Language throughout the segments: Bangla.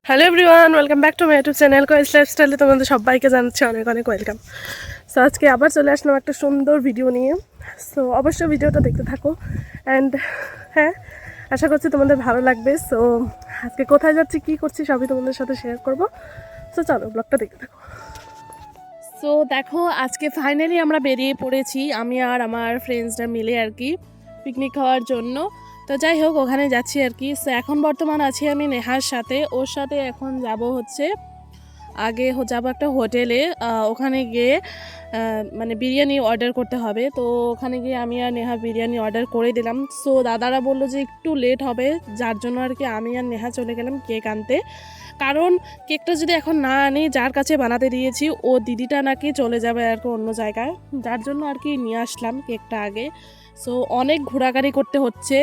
Hello everyone, welcome back to my YouTube channel কোয়েস লাইফস্টাইলে তোমাদের সবাইকে জানাচ্ছি অনেক অনেক ওয়েলকাম। সো আজকে আবার চলে আসলাম একটা সুন্দর ভিডিও নিয়ে। সো অবশ্যই ভিডিওটা দেখতে থাকো অ্যান্ড হ্যাঁ, আশা করছি তোমাদের ভালো লাগবে। সো আজকে কোথায় যাচ্ছি, কী করছি সবই তোমাদের সাথে শেয়ার করবো। সো চলো ব্লগটা দেখতে থাকো। সো দেখো, আজকে ফাইনালি আমরা বেরিয়ে পড়েছি, আমি আর আমার ফ্রেন্ডসরা মিলে আর কি পিকনিক খাওয়ার জন্য। তো যাই হোক, ওখানে যাচ্ছি আর কি। সো এখন বর্তমান আছি আমি নেহার সাথে, ওর সাথে এখন যাব হচ্ছে যাব একটা হোটেলে। ওখানে গিয়ে মানে বিরিয়ানি অর্ডার করতে হবে। তো ওখানে গিয়ে আমি আর নেহা বিরিয়ানি অর্ডার করে দিলাম। সো দাদারা বললো যে একটু লেট হবে, যার জন্য আর কি আমি আর নেহা চলে গেলাম কেক আনতে। কারণ কেকটা যদি এখন না আনি, যার কাছে বানাতে দিয়েছি ও দিদিটা নাকি চলে যাবে আর কি অন্য জায়গায়, যার জন্য আর কি নিয়ে আসলাম কেকটা আগে। সো অনেক ঘোরাঘুরি করতে হচ্ছে,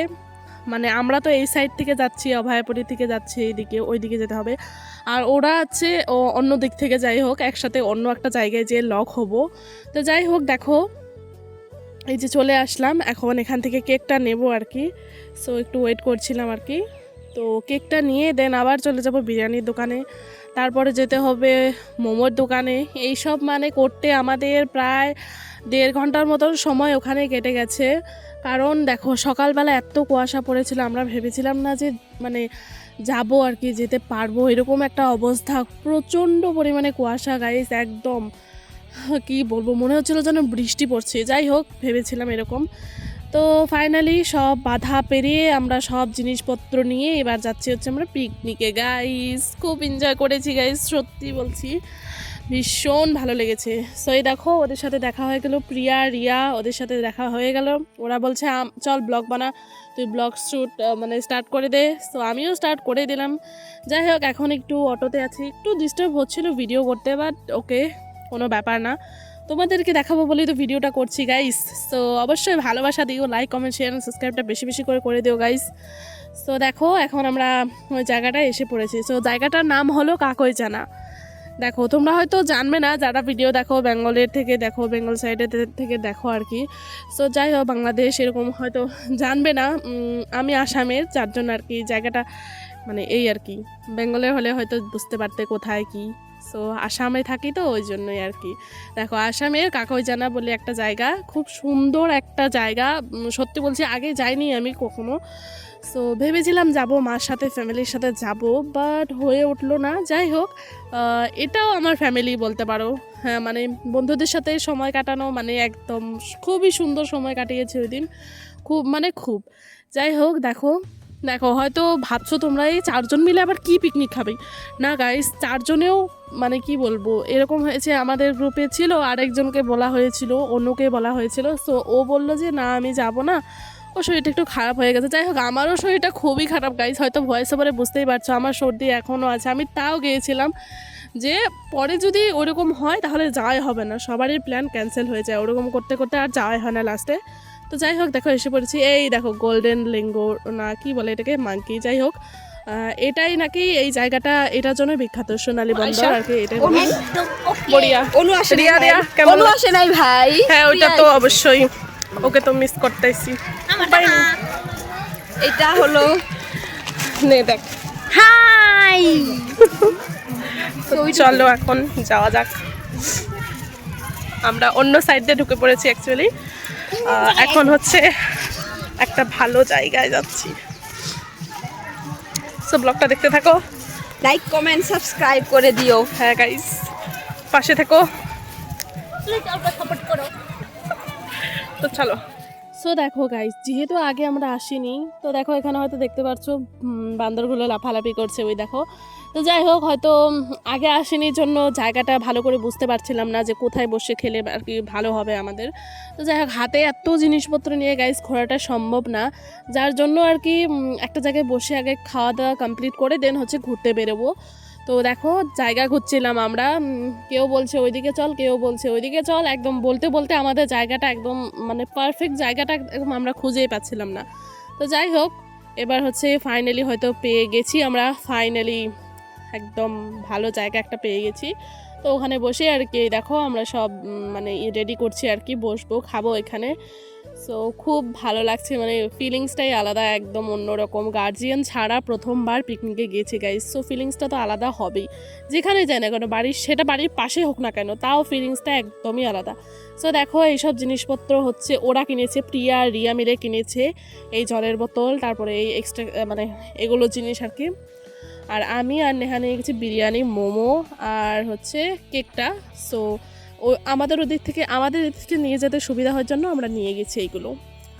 মানে আমরা তো এই সাইড থেকে যাচ্ছি, অভয়াপুরী থেকে যাচ্ছি এইদিকে, ওই দিকে যেতে হবে। আর ওরা আছে অন্য দিক থেকে। যাই হোক, একসাথে অন্য একটা জায়গায় যেয়ে লক হবো। তো যাই হোক, দেখো এই যে চলে আসলাম, এখন এখান থেকে কেকটা নেব আর কি। সো একটু ওয়েট করছিলাম আর কি। তো কেকটা নিয়ে দেন আবার চলে যাব বিরিয়ানির দোকানে, তারপরে যেতে হবে মোমোর দোকানে। এইসব মানে করতে আমাদের প্রায় 1.5 ঘন্টার মতন সময় ওখানে কেটে গেছে। কারণ দেখো, সকালবেলা এত কুয়াশা পড়েছিল, আমরা ভেবেছিলাম না যে মানে যাব আর কি, যেতে পারবো এরকম একটা অবস্থা। প্রচণ্ড পরিমাণে কুয়াশা গাইস, একদম কি বলবো, মনে হচ্ছিল যেন বৃষ্টি পড়ছে। যাই হোক, ভেবেছিলাম এরকম। তো ফাইনালি সব বাধা পেরিয়ে আমরা সব জিনিসপত্র নিয়ে এবার যাচ্ছি হচ্ছে আমরা পিকনিকে গাইস। খুব এনজয় করেছি গাইস, সত্যি বলছি, ভীষণ ভালো লেগেছে। সো এই দেখো, ওদের সাথে দেখা হয়ে গেল, প্রিয়া রিয়া ওদের সাথে দেখা হয়ে গেল। ওরা বলছে চল ব্লগ বানা, তুই ব্লগ শ্যুট মানে স্টার্ট করে দে। সো আমিও স্টার্ট করে দিলাম। যাই হোক, এখন একটু অটোতে আছি, একটু ডিস্টার্ব হচ্ছিল ভিডিও করতে, বাট ওকে, কোনো ব্যাপার না। তোমাদেরকে দেখাবো বলেই তো ভিডিওটা করছি গাইস। সো অবশ্যই ভালোবাসা দিও, লাইক কমেন্ট শেয়ার সাবস্ক্রাইবটা বেশি বেশি করে দিও গাইস। সো দেখো, এখন আমরা ওই জায়গাটায় এসে পড়েছি। সো জায়গাটার নাম হলো কাকইজানা। দেখো, তোমরা হয়তো জানবে না যারা ভিডিও দেখো বেঙ্গলের থেকে, দেখো বেঙ্গল সাইডের থেকে দেখো আর কি। সো যাই হোক, বাংলাদেশ এরকম হয়তো জানবে না। আমি আসামের, যার জন্য আর কি জায়গাটা মানে এই আর কি, বেঙ্গলের হলে হয়তো বুঝতে পারতে কোথায় কি। সো আসামে থাকি তো ওই জন্যই আর কি। দেখো, আসামের কাকইজানা বলে একটা জায়গা, খুব সুন্দর একটা জায়গা। সত্যি বলছি, আগে যাইনি আমি কখনো। সো ভেবেছিলাম যাব মার সাথে, ফ্যামিলির সাথে যাব, বাট হয়ে উঠলো না। যাই হোক, এটাও আমার ফ্যামিলি বলতে পারো। হ্যাঁ, মানে বন্ধুদের সাথে সময় কাটানো মানে একদম খুবই সুন্দর সময় কাটিয়েছি ওই দিন, খুব মানে খুব। যাই হোক, দেখো দেখো হয়তো ভাবছো তোমরা এই 4 জন মিলে আবার কি পিকনিক খাবে। না গাইস, 4 জনেও মানে কি বলবো, এরকম হয়েছে, আমাদের গ্রুপে ছিল আরেকজনকে বলা হয়েছিল, অন্যকে বলা হয়েছিল। সো ও বলল যে না, আমি যাব না, ও শরীরটা একটু খারাপ হয়ে গেছে। যাই হোক, আমারও শরীরটা খুবই খারাপ গাইস, হয়তো ভয়েস ওভারে বুঝতেই পারছো, আমার সর্দি এখনও আছে। আমি তাও গিয়েছিলাম যে পরে যদি ওরকম হয় তাহলে যাওয়াই হবে না, সবারই প্ল্যান ক্যান্সেল হয়ে যায়, ওরকম করতে করতে আর যাওয়াই হয় না লাস্টে। তো যাই হোক, দেখো এসে পড়েছি, এই দেখো গোল্ডেন লিঙ্গো না কি বলে এটাকে, মাঙ্কি। যাই হোক, এটাই নাকি এই জায়গাটা এটার জন্য বিখ্যাত, সোনালী বন্দর আর কি, এটাই বড়িয়া। রিয়া রিয়া কেমন আসে নাই ভাই? হ্যাঁ, ওইটা তো অবশ্যই, ওকে তো মিস করতেছি। এটা হলো নে দেখ, হাই। চলো এখন যাওয়া যাক। আমরা অন্য সাইড দিয়ে ঢুকে পড়েছি অ্যাকচুয়ালি। এখন হচ্ছে একটা ভালো জায়গায় যাচ্ছি। সো ব্লগটা দেখতে থাকো, লাইক কমেন্ট সাবস্ক্রাইব করে দিও। হ্যাঁ গাইস, পাশে থেকো, তো চলো। সো দেখো গাইস, যেহেতু আগে আমরা আসিনি, তো দেখো এখানে হয়তো দেখতে পাচ্ছ বান্দরগুলো লাফালাফি করছে, ওই দেখো। তো যাই হোক, হয়তো আগে আসিনি জন্য জায়গাটা ভালো করে বুঝতে পারছিলাম না যে কোথায় বসে খেলে আর কি ভালো হবে আমাদের। তো যাই হোক, হাতে এত জিনিসপত্র নিয়ে গাইস ঘোরাটা সম্ভব না, যার জন্য আর কি একটা জায়গায় বসে আগে খাওয়া দাওয়া কমপ্লিট করে দেন হচ্ছে ঘুরতে বেরোবো। তো দেখো, জায়গা খুঁজছিলাম আমরা, কেউ বলছে ওইদিকে চল, কেউ বলছে ওইদিকে চল, একদম বলতে বলতে আমাদের জায়গাটা একদম মানে পারফেক্ট জায়গাটা একদম আমরা খুঁজেই পাচ্ছিলাম না। তো যাই হোক, এবার হচ্ছে ফাইনালি হয়তো পেয়ে গেছি আমরা, ফাইনালি একদম ভালো জায়গা একটা পেয়ে গেছি। তো ওখানে বসে আর কি দেখো আমরা সব মানে রেডি করছি আর কি, বসবো খাবো এখানে। সো খুব ভালো লাগছে, মানে ফিলিংসটাই আলাদা, একদম অন্যরকম। গার্জিয়ান ছাড়া প্রথমবার পিকনিকে গিয়েছি গাইস, সো ফিলিংসটা তো আলাদা হবেই। যেখানে যায় না কেন, সেটা বাড়ির পাশে হোক না কেন, তাও ফিলিংসটা একদমই আলাদা। সো দেখো এইসব জিনিসপত্র হচ্ছে ওরা কিনেছে, প্রিয়া আর রিয়া মিলে কিনেছে, এই জলের বোতল, তারপরে এই এক্সট্রা মানে এগুলো জিনিস আর কি। আর আমি আর নেহা নিয়ে গেছি বিরিয়ানি, মোমো আর হচ্ছে কেকটা। সো আমাদের এদিক থেকে নিয়ে যেতে সুবিধা হওয়ার জন্য আমরা নিয়ে গেছি এইগুলো,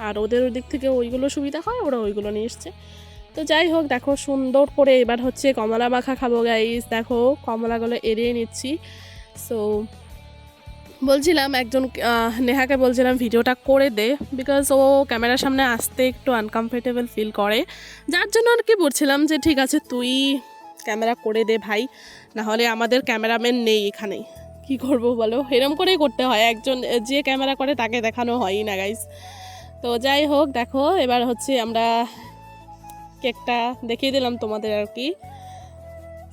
আর ওদের ওদিক থেকে ওইগুলো সুবিধা হয়, ওরা ওইগুলো নিয়ে এসছে। তো যাই হোক, দেখো সুন্দর করে এবার হচ্ছে কমলা মাখা খাবো গাইস। দেখো কমলাগুলো এড়িয়ে নিচ্ছি। সো বলছিলাম নেহাকে বলছিলাম ভিডিওটা করে দে, বিকজ ও ক্যামেরার সামনে আসতে একটু আনকমফর্টেবল ফিল করে, যার জন্য আর কি বলছিলাম যে ঠিক আছে তুই ক্যামেরা করে দে ভাই, নাহলে আমাদের ক্যামেরাম্যান নেই এখানে, কি করব বলো, এরম করেই করতে হয়, একজন যে ক্যামেরা করে তাকে দেখানো হয়ই না গাইস। তো যাই হোক, দেখো এবার হচ্ছে আমরা কেকটা দেখিয়ে দিলাম তোমাদের আর কি।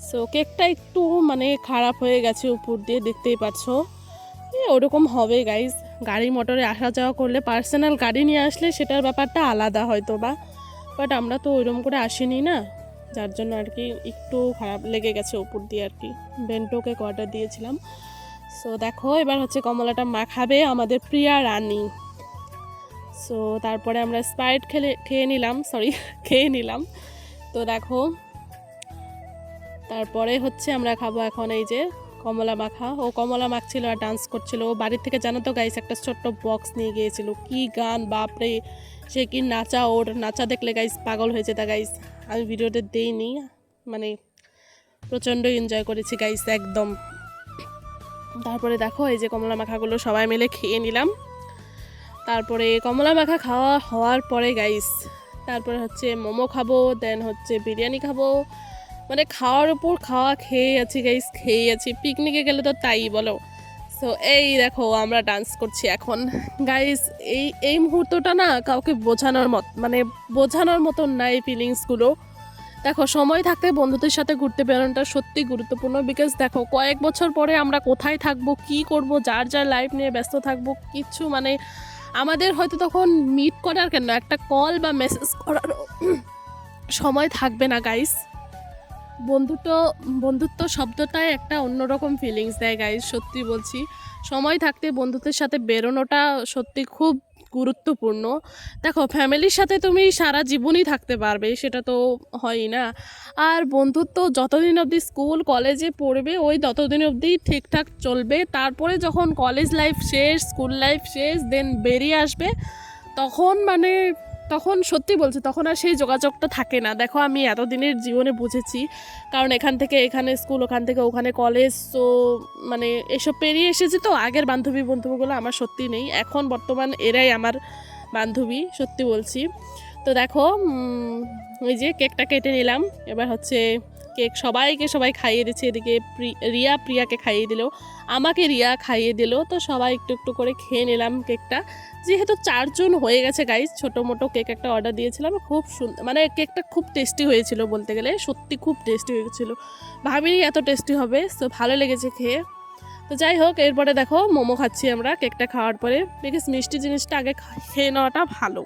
সো কেকটা একটু মানে খারাপ হয়ে গেছে উপর দিয়ে, দেখতেই পাচ্ছো, ওরকম হবে গাইজ। গাড়ি মোটরে আসা যাওয়া করলে, পার্সোনাল গাড়ি নিয়ে আসলে সেটার ব্যাপারটা আলাদা হয়তো বা, বাট আমরা তো ওইরকম করে আসিনি না, যার জন্য আর কি একটু খারাপ লেগে গেছে উপর দিয়ে আর কি। বেন্টোকে অর্ডার দিয়েছিলাম। সো দেখো এবার হচ্ছে কমলাটা মাখাবে আমাদের প্রিয়া রানী। সো তারপরে আমরা স্প্রাইট খেয়ে নিলাম। তো দেখো তারপরে হচ্ছে আমরা খাবো এখন এই যে কমলা মাখা। ও কমলা মাখছিল আর ডান্স করছিল। ও বাড়ির থেকে জানো তো গাইস একটা ছোট্ট বক্স নিয়ে গিয়েছিল, কি গান বাপরে, সে কি নাচা, ওর নাচা দেখলে গাইস পাগল হয়েছে তা গাইস। আমি ভিডিওতে দেইনি, মানে প্রচণ্ড এনজয় করেছি গাইস একদম। তারপরে দেখো এই যে কমলা মাখাগুলো সবাই মিলে খেয়ে নিলাম। তারপরে কমলা মাখা খাওয়া হওয়ার পরে গাইস তারপরে হচ্ছে মোমো খাবো, দেন হচ্ছে বিরিয়ানি খাবো, মানে খাওয়ার উপর খাওয়া খেয়ে আছি গাইস, খেয়ে আছি। পিকনিকে গেলে তো তাই বলো। সো এই দেখো আমরা ডান্স করছি এখন গাইস। এই মুহূর্তটা না কাউকে বোঝানোর মতন না এই ফিলিংসগুলো। দেখো সময় থাকতে বন্ধুদের সাথে ঘুরতে বেরোনোটা সত্যি গুরুত্বপূর্ণ, বিকজ দেখো কয়েক বছর পরে আমরা কোথায় থাকবো, কি করব, যার যার লাইফ নিয়ে ব্যস্ত থাকবো, কিছু মানে আমাদের হয়তো তখন মিট করার কেন একটা কল বা মেসেজ করার সময় থাকবে না গাইস। বন্ধুত্ব শব্দটাই একটা অন্যরকম ফিলিংস দেয় গাইস, সত্যি বলছি। সময় থাকতে বন্ধুদের সাথে বেরোনোটা সত্যি খুব গুরুত্বপূর্ণ। দেখো ফ্যামিলির সাথে তুমি সারা জীবনই থাকতে পারবে, সেটা তো হয়ই না। আর বন্ধুত্ব যতদিন অবধি স্কুল কলেজে পড়বে ওই ততদিন অবধি ঠিকঠাক চলবে। তারপরে যখন কলেজ লাইফ শেষ, স্কুল লাইফ শেষ, দেন বেরিয়ে আসবে, তখন সত্যি বলছি তখন আর সেই যোগাযোগটা থাকে না। দেখো আমি এতদিনের জীবনে বুঝেছি, কারণ এখান থেকে এখানে স্কুল, ওখান থেকে ওখানে কলেজ, তো মানে এসব পেরিয়ে এসেছি। তো আগের বন্ধুগুলো আমার সত্যি নেই, এখন বর্তমান এরাই আমার বান্ধবী, সত্যি বলছি। তো দেখো ওই যে কেকটা কেটে নিলাম, এবার হচ্ছে কেক সবাই খাইয়ে দিচ্ছে। এদিকে প্রিয়াকে খাইয়ে দিল, আমাকে রিয়া খাইয়ে দিল। তো সবাই একটু একটু করে খেয়ে নিলাম কেকটা। যেহেতু 4 জন হয়ে গেছে গাইস, ছোটো মোটো কেক একটা অর্ডার দিয়েছিলাম, খুব সুন্দর, মানে কেকটা খুব টেস্টি হয়েছিল বলতে গেলে, সত্যি খুব টেস্টি হয়েছিল, ভাবিনি এত টেস্টি হবে। সো ভালো লেগেছে খেয়ে। তো যাই হোক, এরপরে দেখো মোমো খাচ্ছি আমরা কেকটা খাওয়ার পরে, বিকজ মিষ্টি জিনিসটা আগে খেয়ে নেওয়াটা ভালো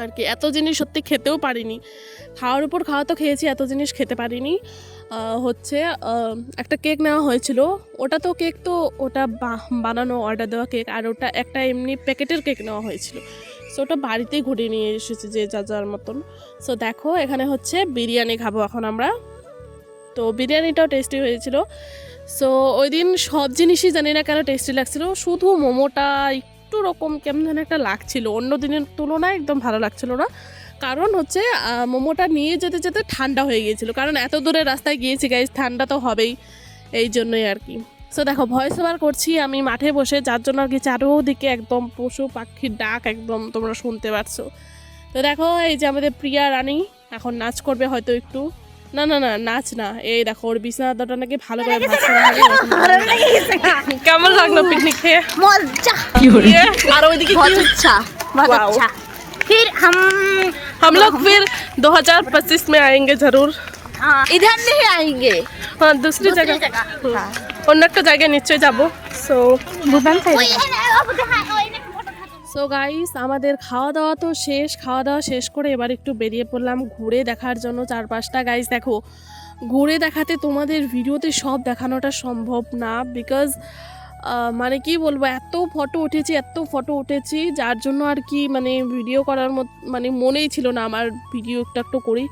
আর কি। এত জিনিস সত্যি খেতেও পারিনি, খাওয়ার উপর খাওয়া তো খেয়েছি, এত জিনিস খেতে পারিনি। হচ্ছে একটা কেক নেওয়া হয়েছিল, ওটা বানানো অর্ডার দেওয়া কেক, আর ওটা একটা এমনি প্যাকেটের কেক নেওয়া হয়েছিল। সো ওটা বাড়িতেই ঘুরিয়ে নিয়ে এসেছি যে যার মতন। সো দেখো এখানে হচ্ছে বিরিয়ানি খাবো এখন আমরা। তো বিরিয়ানিটাও টেস্টি হয়েছিল। সো ওই দিন সব জিনিসই জানি না কেন টেস্টি লাগছিল, শুধু মোমোটা একটু রকম কেমন যেন একটা লাগছিল, অন্য দিনের তুলনায় একদম ভালো লাগছিল না। কারণ হচ্ছে মোমোটা নিয়ে যেতে যেতে ঠান্ডা হয়ে গিয়েছিল, কারণ এত দূরের রাস্তায় গিয়েছি গাইজ, ঠান্ডা তো হবেই, এই জন্যই আর কি। সো দেখো ভয়েস ওভার করছি আমি মাঠে বসে, যার জন্য আর কি চারোদিকে একদম পশু পাখির ডাক একদম তোমরা শুনতে পাচ্ছ। তো দেখো এই যে আমাদের প্রিয়া রানী এখন নাচ করবে হয়তো একটু, না নাচ না, এই দেখো ওর বিছানাটা নাকি ভালো করে ভাঁজ করা হবে। কেমন লাগলো পিকনিক খেয়ে? মজা। আর ওইদিকে কি अच्छा बहुत वाओ। अच्छा। फिर हम लोग फिर 2025 में आएंगे जरूर। इधर नहीं आएंगे, हाँ दूसरी जगह हाँ। অন্য একটা জায়গায় নিশ্চয়ই যাবো। সো সো গাইস আমাদের খাওয়া দাওয়া তো শেষ, খাওয়া দাওয়া শেষ করে এবার একটু বেরিয়ে পড়লাম ঘুরে দেখার জন্য চারপাশটা। গাইস দেখো, ঘুরে দেখাতে তোমাদের ভিডিওতে সব দেখানোটা সম্ভব না, বিকজ মানে কি বলবো, এত ফটো উঠেছি যার জন্য আর কি মানে ভিডিও করার মানে মনেই ছিল না আমার ভিডিও একটু করি।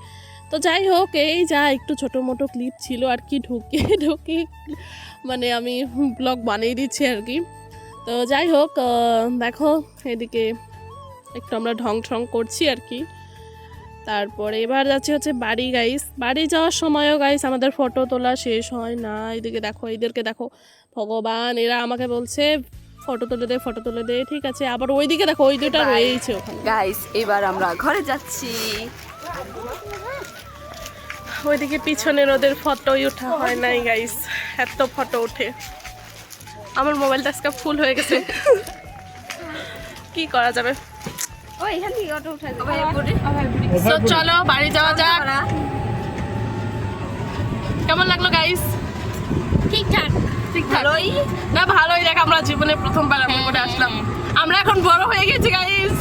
তো যাই হোক, এই যা একটু ছোটো মোটো ক্লিপ ছিল আর কি, ঢুকে মানে আমি ব্লগ বানিয়ে দিচ্ছি আর কি। তো যাই হোক, দেখো এদিকে একটু আমরা ঢং করছি আর কি। তারপরে এবার যাচ্ছি হচ্ছে বাড়ি। গাইস বাড়ি যাওয়ার সময়ও গাইস আমাদের ফটো তোলা শেষ হয় না। এদিকে দেখো, এদেরকে দেখো, ভগবান, এরা আমাকে বলছে ফটো তুলে দে, ঠিক আছে। আবার ওইদিকে দেখো, ওই দুটা রয়েছে ওখানে। গাইস এবার আমরা ঘরে যাচ্ছি। ওইদিকে পিছনের ওদের ফটোই ওঠা হয় নাই গাইস, এত ফটো ওঠে। আমার মোবাইলটা আজকে ফুল হয়ে গেছে, কি করা যাবে। ও এখান থেকে অটো উঠাই দে। তো চলো বাড়ি যাওয়া যাক। কেমন লাগলো গাইস? ঠিকঠাক ভালোই না, ভালোই। দেখ, আমরা জীবনে প্রথমবার আমরা করে আসলাম, আমরা এখন বড় হয়ে গেছি গাইস।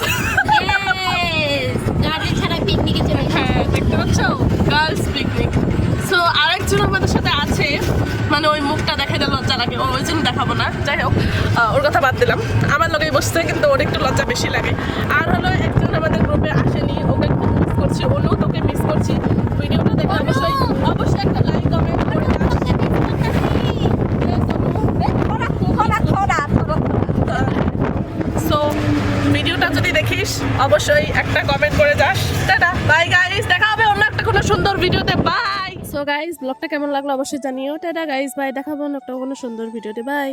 গাড়ি ছাড়া পিকনিকে চলে গেছে। হ্যাঁ, দেখতে পাচ্ছ, গার্লস পিকনিক। সো আরেকজন আমাদের সাথে আছে, মানে ওই মুখটা দেখাতে লজ্জা লাগে, ওই জন্য দেখাবো না। যাই হোক, ওর কথা বাদ দিলাম। আমার লোকেই বসছে, কিন্তু ওর একটু লজ্জা বেশি লাগে। আর হলো একজন আমাদের গ্রুপে আসেনি, ওকে খুব মিস করছি। অনু, তোকে মিস করছি। ভিডিওটা দেখে অবশ্যই একটা লাইক কমেন্ট করে সো ভিডিওটা যদি দেখিস অবশ্যই একটা কমেন্ট করে যাস। টাটা, বাই গাইস, দেখা হবে অন্য একটা কোনো সুন্দর ভিডিওতে। বাই। সো গাইস, ব্লগটা কেমন লাগলো অবশ্যই জানিও। টাটা গাইস, বাই, দেখা হবে অন্য একটা কোনো সুন্দর ভিডিওতে। বাই।